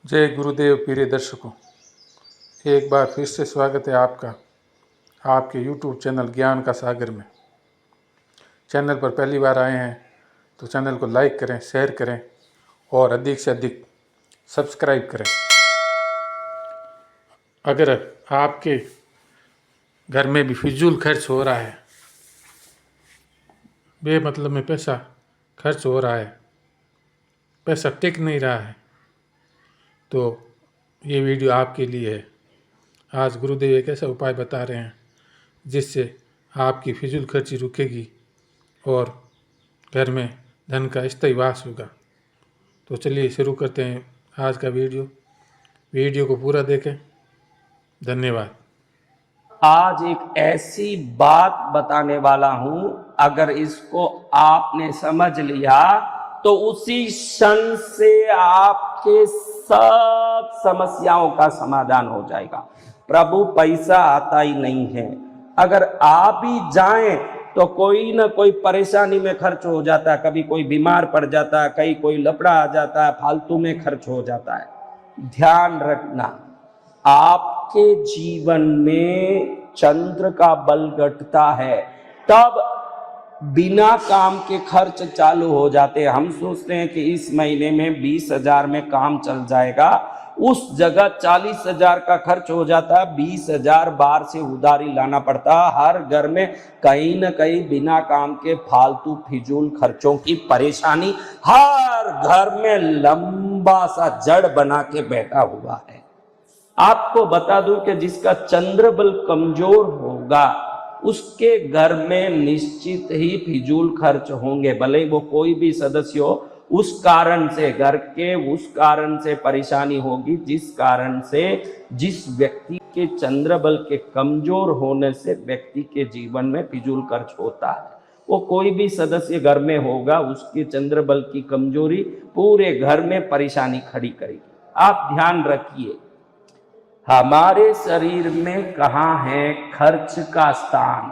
जय गुरुदेव प्रिय दर्शकों, एक बार फिर से स्वागत है आपका आपके YouTube चैनल ज्ञान का सागर में। चैनल पर पहली बार आए हैं तो चैनल को लाइक करें, शेयर करें और अधिक से अधिक सब्सक्राइब करें। अगर आपके घर में भी फिजूल खर्च हो रहा है, बेमतलब में पैसा खर्च हो रहा है, पैसा टिक नहीं रहा है, तो ये वीडियो आपके लिए है। आज गुरुदेव एक ऐसा उपाय बता रहे हैं जिससे आपकी फिजूल खर्ची रुकेगी और घर में धन का स्थायी वास होगा। तो चलिए शुरू करते हैं आज का वीडियो को पूरा देखें। धन्यवाद। आज एक ऐसी बात बताने वाला हूं, अगर इसको आपने समझ लिया तो उसी क्षण से आपके सब समस्याओं का समाधान हो जाएगा। प्रभु पैसा आता ही नहीं है, अगर आ भी जाए तो कोई ना कोई परेशानी में खर्च हो जाता है। कभी कोई बीमार पड़ जाता है, कहीं कोई लफड़ा आ जाता है, फालतू में खर्च हो जाता है। ध्यान रखना, आपके जीवन में चंद्र का बल घटता है तब बिना काम के खर्च चालू हो जाते हैं। हम सोचते हैं कि इस महीने में 20,000 में काम चल जाएगा, उस जगह 40,000 का खर्च हो जाता है। 20,000 बाहर से उधारी लाना पड़ता है। हर घर में कहीं न कहीं बिना काम के फालतू फिजूल खर्चों की परेशानी हर घर में लंबा सा जड़ बना के बैठा हुआ है। आपको बता दूं कि जिसका चंद्र बल कमजोर होगा उसके घर में निश्चित ही फिजूल खर्च होंगे, भले वो कोई भी सदस्य हो। उस कारण से घर के उस कारण से परेशानी होगी जिस कारण से जिस व्यक्ति के चंद्र बल के कमजोर होने से व्यक्ति के जीवन में फिजूल खर्च होता है। वो कोई भी सदस्य घर में होगा, उसके चंद्र बल की कमजोरी पूरे घर में परेशानी खड़ी करेगी। आप ध्यान रखिए, हमारे शरीर में कहाँ है खर्च का स्थान।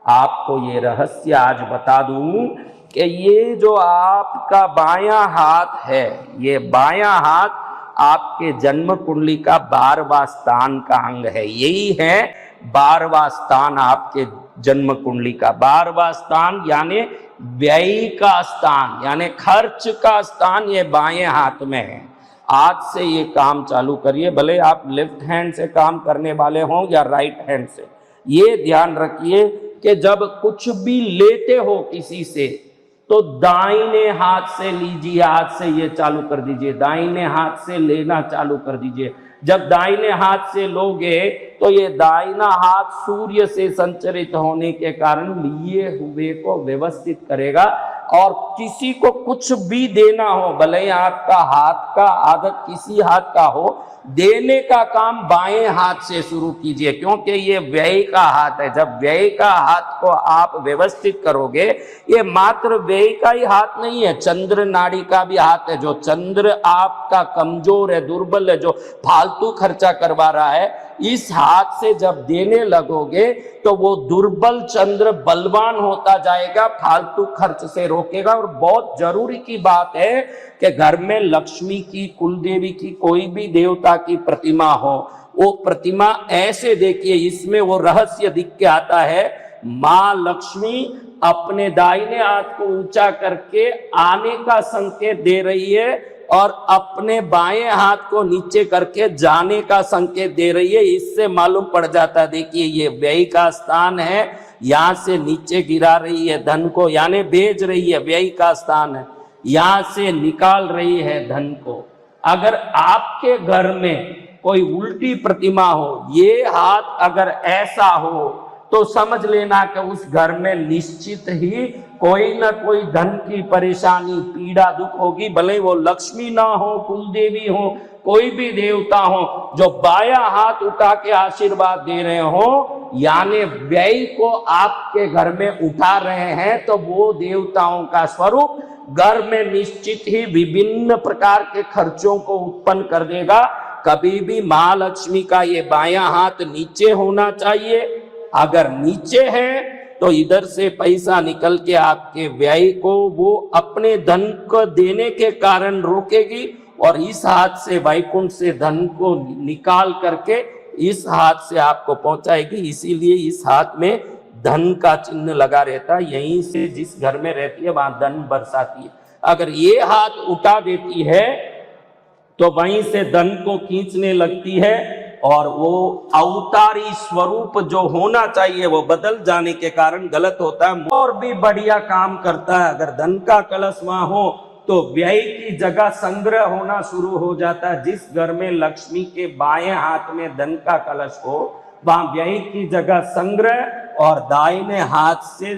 आपको ये रहस्य आज बता दूं कि ये जो आपका बायां हाथ है, ये बायां हाथ आपके जन्म कुंडली का 12वां स्थान का अंग है। यही है 12वां स्थान आपके जन्म कुंडली का। 12वां स्थान यानी व्यय का स्थान, यानी खर्च का स्थान, ये बाएं हाथ में है। आज से ये काम चालू करिए, भले आप लेफ्ट हैंड से काम करने वाले हों या राइट हैंड से। ये ध्यान रखिए कि जब कुछ भी लेते हो किसी से तो दाहिने हाथ से लीजिए। आज से ये चालू कर दीजिए, दाहिने हाथ से लेना चालू कर दीजिए। जब दाहिने हाथ से लोगे तो ये दाहिना हाथ सूर्य से संचरित होने के कारण लिए हुए को व्यवस्थित करेगा। और किसी को कुछ भी देना हो, भले ही आपका हाथ का आदत किसी हाथ का हो, देने का काम बाएं हाथ से शुरू कीजिए, क्योंकि ये व्यय का हाथ है। जब व्यय का हाथ को आप व्यवस्थित करोगे, ये मात्र व्यय का ही हाथ नहीं है, चंद्र नाड़ी का भी हाथ है। जो चंद्र आपका कमजोर है, दुर्बल है, जो फालतू खर्चा करवा रहा है, इस हाथ से जब देने लगोगे तो वो दुर्बल चंद्र बलवान होता जाएगा, फालतू खर्च से रोकेगा। और बहुत जरूरी की बात है कि घर में लक्ष्मी की, कुल देवी की, कोई भी देवता की प्रतिमा हो, वो प्रतिमा ऐसे देखिए, इसमें वो रहस्य दिख के आता है। मां लक्ष्मी अपने दाहिने हाथ को ऊंचा करके आने का संकेत दे रही है और अपने बाएं हाथ को नीचे करके जाने का संकेत दे रही है। इससे मालूम पड़ जाता है, देखिए ये व्यय का स्थान है, यहां से नीचे गिरा रही है धन को, यानी भेज रही है, व्यय का स्थान है, यहां से निकाल रही है धन को। अगर आपके घर में कोई उल्टी प्रतिमा हो, ये हाथ अगर ऐसा हो, तो समझ लेना कि उस घर में निश्चित ही कोई ना कोई धन की परेशानी, पीड़ा, दुख होगी। भले वो लक्ष्मी ना हो, कुल देवी हो, कोई भी देवता हो, जो बाया हाथ उठा के आशीर्वाद दे रहे हो, यानी व्यय को आपके घर में उठा रहे हैं, तो वो देवताओं का स्वरूप घर में निश्चित ही विभिन्न प्रकार के खर्चों को उत्पन्न कर देगा। कभी भी महालक्ष्मी का ये बायां हाथ नीचे होना चाहिए। अगर नीचे है तो इधर से पैसा निकल के आपके व्यय को वो अपने धन को देने के कारण रोकेगी और इस हाथ से वैकुंठ से धन को निकाल करके इस हाथ से आपको पहुंचाएगी। इसीलिए इस हाथ में धन का चिन्ह लगा रहता है, यहीं से जिस घर में रहती है वहां धन बरसाती है। अगर ये हाथ उठा देती है तो वहीं से धन को खींचने लगती है और वो अवतारी स्वरूप जो होना चाहिए वो बदल जाने के कारण गलत होता है, और भी बढ़िया काम करता है। अगर धन का कलश वहां हो तो व्यय की जगह संग्रह होना शुरू हो जाता है। जिस घर में लक्ष्मी के बाएं हाथ में धन का कलश हो वहां व्यय की जगह संग्रह और दाहिने हाथ से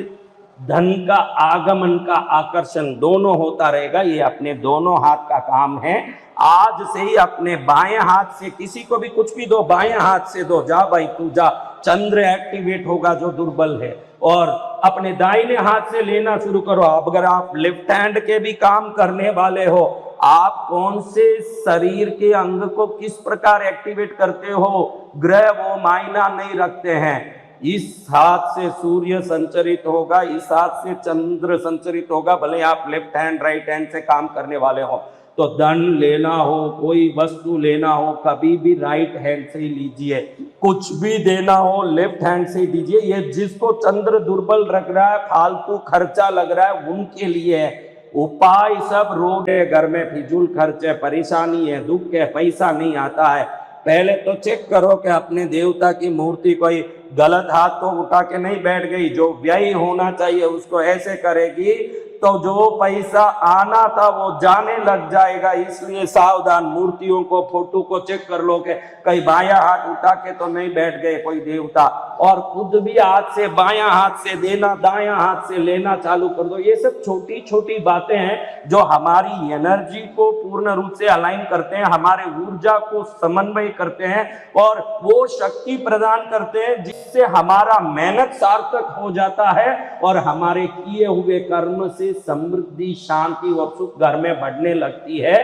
धन का आगमन का आकर्षण दोनों होता रहेगा। ये अपने दोनों हाथ का काम है। आज से ही अपने बाएं हाथ से किसी को भी कुछ भी दो, बाएं हाथ से दो, जा भाई तू जा, चंद्र एक्टिवेट होगा जो दुर्बल है। और अपने दाहिने हाथ से लेना शुरू करो। अगर आप लेफ्ट हैंड के भी काम करने वाले हो, आप कौन से शरीर के अंग को किस प्रकार एक्टिवेट करते हो, ग्रह वो मायना नहीं रखते हैं। इस हाथ से सूर्य संचरित होगा, इस हाथ से चंद्र संचरित होगा। भले आप लेफ्ट हैंड राइट हैंड से काम करने वाले हो, तो धन लेना हो, कोई वस्तु लेना हो, कभी भी राइट हैंड से ही लीजिए। कुछ भी देना हो लेफ्ट हैंड से ही दीजिए। ये जिसको चंद्र दुर्बल रख रहा है, फालतू खर्चा लग रहा है, उनके लिए है। उपाय सब रोग है, घर में फिजूल खर्च है, परेशानी है, दुख है, पैसा नहीं आता है। पहले तो चेक करो कि अपने देवता की मूर्ति कोई गलत हाथ तो उठा के नहीं बैठ गई। जो व्यय होना चाहिए उसको ऐसे करेगी तो जो पैसा आना था वो जाने लग जाएगा। इसलिए सावधान, मूर्तियों को, फोटो को चेक कर लो कि कहीं बायां हाथ उठा के तो नहीं बैठ गए कोई देवता। और खुद भी हाथ से बायां हाथ से देना, दायां हाथ से लेना चालू कर दो। ये सब छोटी छोटी बातें हैं जो हमारी एनर्जी को पूर्ण रूप से अलाइन करते हैं, हमारे ऊर्जा को समन्वय करते हैं और वो शक्ति प्रदान करते हैं जिससे हमारा मेहनत सार्थक हो जाता है और हमारे किए हुए कर्म से समृद्धि, शांति और सुख घर में बढ़ने लगती है।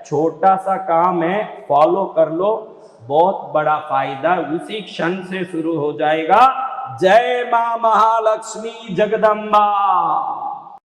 छोटा सा काम है, फॉलो कर लो, बहुत बड़ा फायदा उसी क्षण से शुरू हो जाएगा। जय मां महालक्ष्मी जगदम्बा।